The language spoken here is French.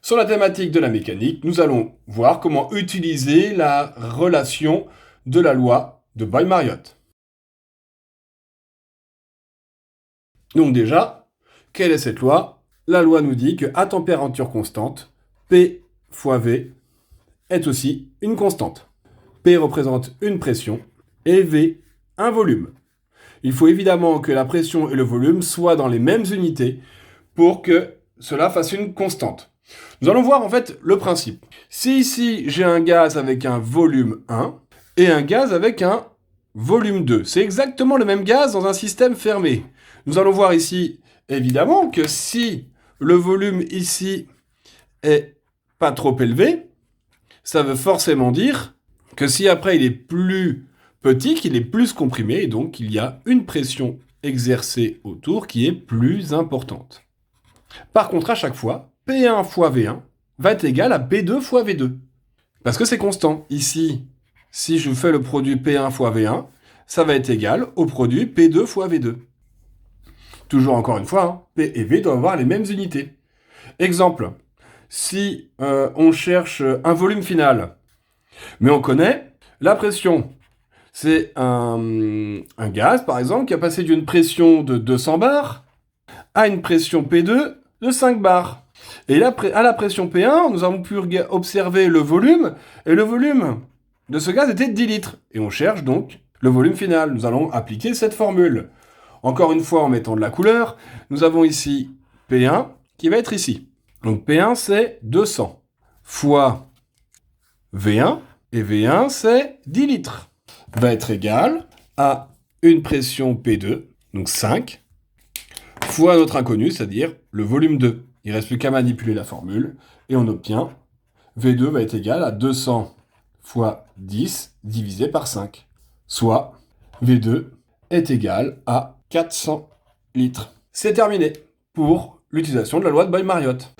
Sur la thématique de la mécanique, nous allons voir comment utiliser la relation de la loi de Boyle-Mariotte. Donc déjà, quelle est cette loi? La loi nous dit qu'à température constante, P fois V est aussi une constante. P représente une pression et V un volume. Il faut évidemment que la pression et le volume soient dans les mêmes unités pour que cela fasse une constante. Nous allons voir en fait le principe. Si ici j'ai un gaz avec un volume 1 et un gaz avec un volume 2, c'est exactement le même gaz dans un système fermé. Nous allons voir ici évidemment que si le volume ici est pas trop élevé, ça veut forcément dire que si après il est plus petit, qu'il est plus comprimé, et donc il y a une pression exercée autour qui est plus importante. Par contre, à chaque fois, P1 fois V1 va être égal à P2 fois V2. Parce que c'est constant. Ici, si je fais le produit P1 fois V1, ça va être égal au produit P2 fois V2. Toujours encore une fois, P et V doivent avoir les mêmes unités. Exemple, si on cherche un volume final, mais on connaît la pression. C'est un gaz, par exemple, qui a passé d'une pression de 200 bars à une pression P2 de 5 bars. Et là, à la pression P1, nous avons pu observer le volume, et le volume de ce gaz était de 10 litres. Et on cherche donc le volume final. Nous allons appliquer cette formule. Encore une fois, en mettant de la couleur, nous avons ici P1 qui va être ici. Donc P1, c'est 200 fois V1, et V1, c'est 10 litres. Va être égal à une pression P2, donc 5, fois notre inconnu, c'est-à-dire le volume 2. Il ne reste plus qu'à manipuler la formule, et on obtient V2 va être égal à 200 fois 10 divisé par 5, soit V2 est égal à 400 litres. C'est terminé pour l'utilisation de la loi de Boyle-Mariotte.